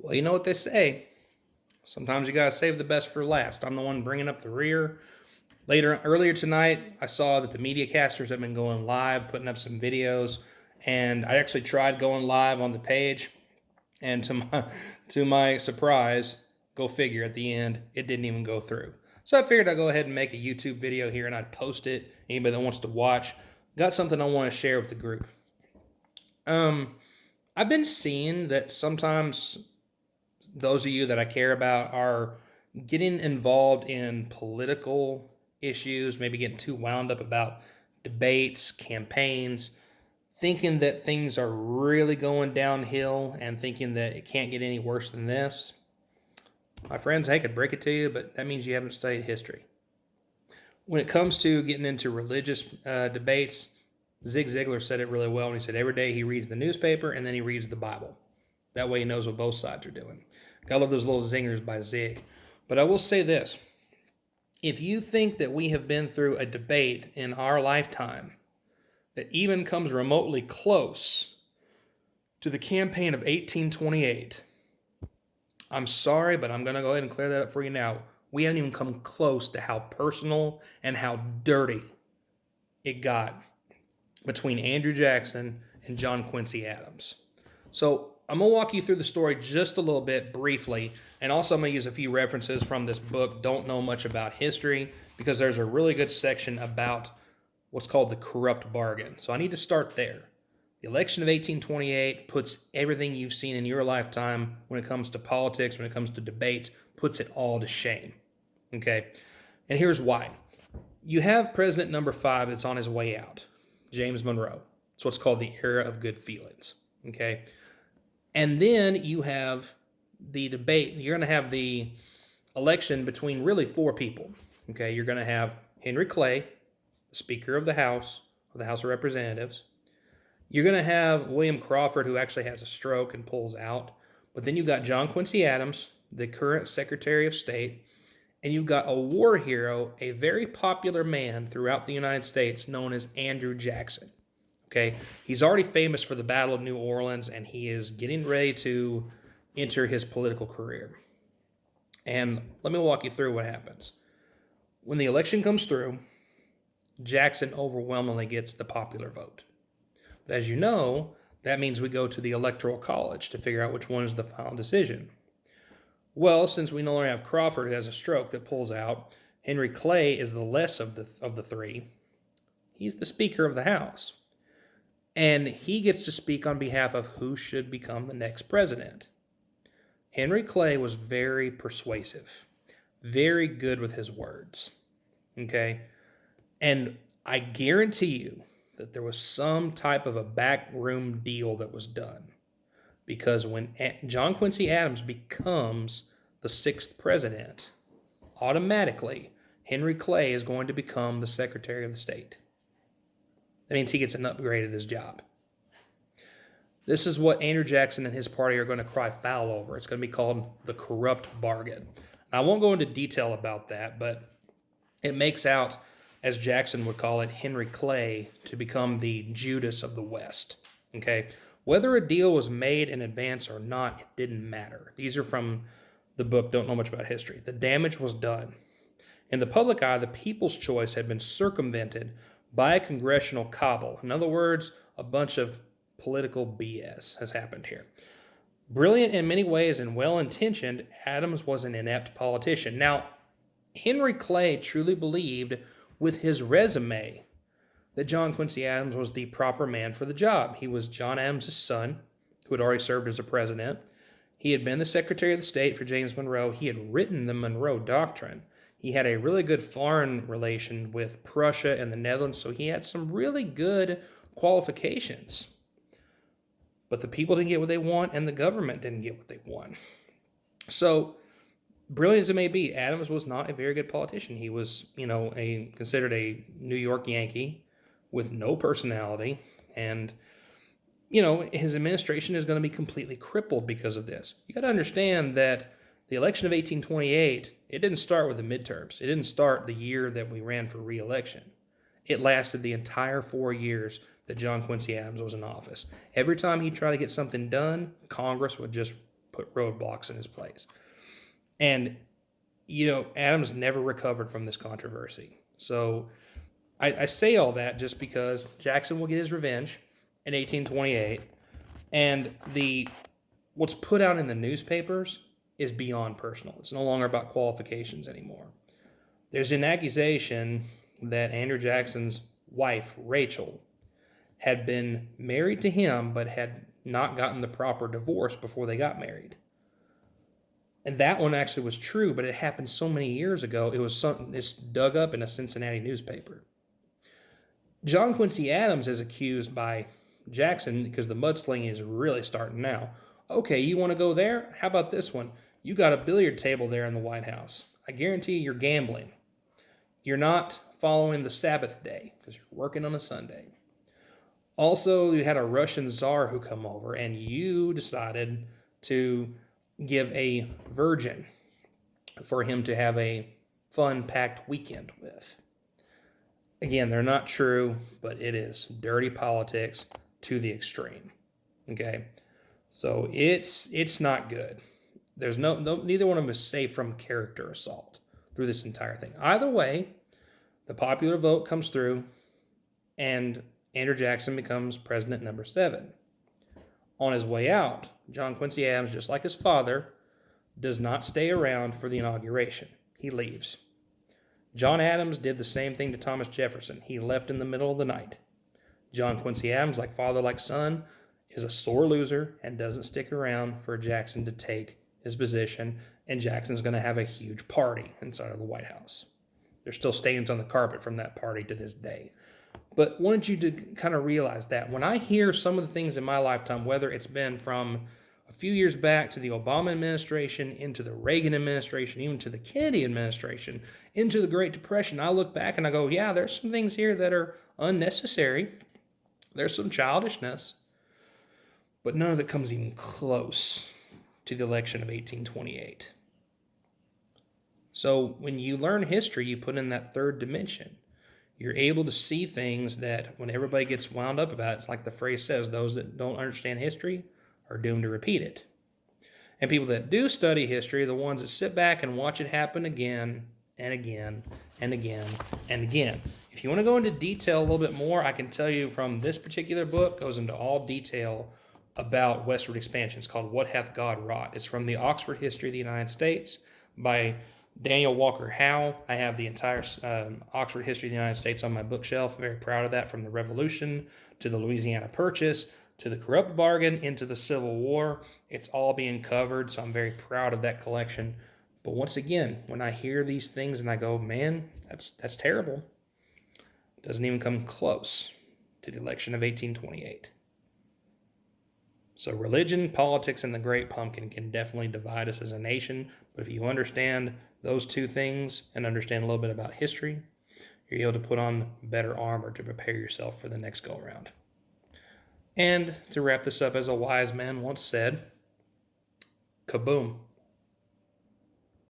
Well, you know what they say. Sometimes you gotta save the best for last. I'm the one bringing up the rear. Earlier tonight, I saw that the media casters have been going live, putting up some videos, and I actually tried going live on the page, and to my surprise, go figure, at the end, it didn't even go through. So I figured I'd go ahead and make a YouTube video here, and I'd post it. Anybody that wants to watch, got something I want to share with the group. Um, I've been seeing that sometimes those of you that I care about are getting involved in political issues, maybe getting too wound up about debates, campaigns, thinking that things are really going downhill and thinking that it can't get any worse than this. My friends, I could break it to you, but that means you haven't studied history. When it comes to getting into religious debates, Zig Ziglar said it really well, and he said every day he reads the newspaper and then he reads the Bible. That way he knows what both sides are doing. Gotta love those little zingers by Zig. But I will say this. If you think that we have been through a debate in our lifetime that even comes remotely close to the campaign of 1828, I'm sorry, but I'm going to go ahead and clear that up for you now. We haven't even come close to how personal and how dirty it got between Andrew Jackson and John Quincy Adams. So I'm going to walk you through the story just a little bit briefly, and also I'm going to use a few references from this book, Don't Know Much About History, because there's a really good section about what's called the corrupt bargain. So I need to start there. The election of 1828 puts everything you've seen in your lifetime when it comes to politics, when it comes to debates, puts it all to shame. Okay? And here's why. You have president number 5 that's on his way out, James Monroe. It's what's called the era of good feelings. Okay? And then you have the debate. You're going to have the election between really 4 people. Okay? You're going to have Henry Clay, the Speaker of the House of Representatives. You're going to have William Crawford, who actually has a stroke and pulls out. But then you've got John Quincy Adams, the current Secretary of State. And you've got a war hero, a very popular man throughout the United States known as Andrew Jackson. Okay, he's already famous for the Battle of New Orleans, and he is getting ready to enter his political career. And let me walk you through what happens. When the election comes through, Jackson overwhelmingly gets the popular vote. But as you know, that means we go to the Electoral College to figure out which one is the final decision. Well, since we no longer have Crawford, who has a stroke that pulls out, Henry Clay is the less of the 3. He's the Speaker of the House. And he gets to speak on behalf of who should become the next president. Henry Clay was very persuasive, very good with his words. Okay? And I guarantee you that there was some type of a backroom deal that was done. Because when John Quincy Adams becomes the 6th president, automatically Henry Clay is going to become the Secretary of the State. That means he gets an upgrade at his job. This is what Andrew Jackson and his party are going to cry foul over. It's going to be called the corrupt bargain. I won't go into detail about that, but it makes out, as Jackson would call it, Henry Clay to become the Judas of the West. Okay? Whether a deal was made in advance or not, it didn't matter. These are from the book Don't Know Much About History. The damage was done. In the public eye, the people's choice had been circumvented by a congressional cabal. In other words, a bunch of political BS has happened here. Brilliant in many ways and well-intentioned, Adams was an inept politician. Now, Henry Clay truly believed with his resume that John Quincy Adams was the proper man for the job. He was John Adams' son, who had already served as a president. He had been the Secretary of the State for James Monroe. He had written the Monroe Doctrine. He had a really good foreign relation with Prussia and the Netherlands, so he had some really good qualifications. But the people didn't get what they want, and the government didn't get what they want. So, brilliant as it may be, Adams was not a very good politician. He was, considered a New York Yankee with no personality, and his administration is going to be completely crippled because of this. You got to understand that the election of 1828, it didn't start with the midterms. It didn't start the year that we ran for re-election. It lasted the entire 4 years that John Quincy Adams was in office. Every time he tried to get something done, Congress would just put roadblocks in his place. And, Adams never recovered from this controversy. So I say all that just because Jackson will get his revenge in 1828. And what's put out in the newspapers is beyond personal. It's no longer about qualifications anymore. There's an accusation that Andrew Jackson's wife, Rachel, had been married to him but had not gotten the proper divorce before they got married. And that one actually was true, but it happened so many years ago, it was something it's dug up in a Cincinnati newspaper. John Quincy Adams is accused by Jackson because the mudslinging is really starting now. Okay, you want to go there? How about this one? You got a billiard table there in the White House. I guarantee you're gambling. You're not following the Sabbath day because you're working on a Sunday. Also, you had a Russian czar who come over, and you decided to give a virgin for him to have a fun, packed weekend with. Again, they're not true, but it is dirty politics to the extreme. Okay, so it's not good. There's neither one of them is safe from character assault through this entire thing. Either way, the popular vote comes through, and Andrew Jackson becomes president number 7. On his way out, John Quincy Adams, just like his father, does not stay around for the inauguration. He leaves. John Adams did the same thing to Thomas Jefferson. He left in the middle of the night. John Quincy Adams, like father, like son, is a sore loser and doesn't stick around for Jackson to take his position, and Jackson's going to have a huge party inside of the White House. There's still stains on the carpet from that party to this day. But wanted you to kind of realize that when I hear some of the things in my lifetime, whether it's been from a few years back to the Obama administration, into the Reagan administration, even to the Kennedy administration, into the Great Depression, I look back and I go, yeah, there's some things here that are unnecessary. There's some childishness, but none of it comes even close to the election of 1828. So when you learn history, you put in that third dimension. You're able to see things that when everybody gets wound up about, it's like the phrase says, those that don't understand history are doomed to repeat it. And people that do study history are the ones that sit back and watch it happen again and again and again and again. If you want to go into detail a little bit more, I can tell you from this particular book, goes into all detail about westward expansion. It's called What Hath God Wrought? It's from the Oxford History of the United States by Daniel Walker Howe. I have the entire Oxford History of the United States on my bookshelf. Very proud of that, from the Revolution to the Louisiana Purchase to the corrupt bargain into the Civil War. It's all being covered, so I'm very proud of that collection. But once again, when I hear these things and I go, man, that's terrible, it doesn't even come close to the election of 1828. So religion, politics, and the Great Pumpkin can definitely divide us as a nation. But if you understand those two things and understand a little bit about history, you're able to put on better armor to prepare yourself for the next go-around. And to wrap this up, as a wise man once said, kaboom.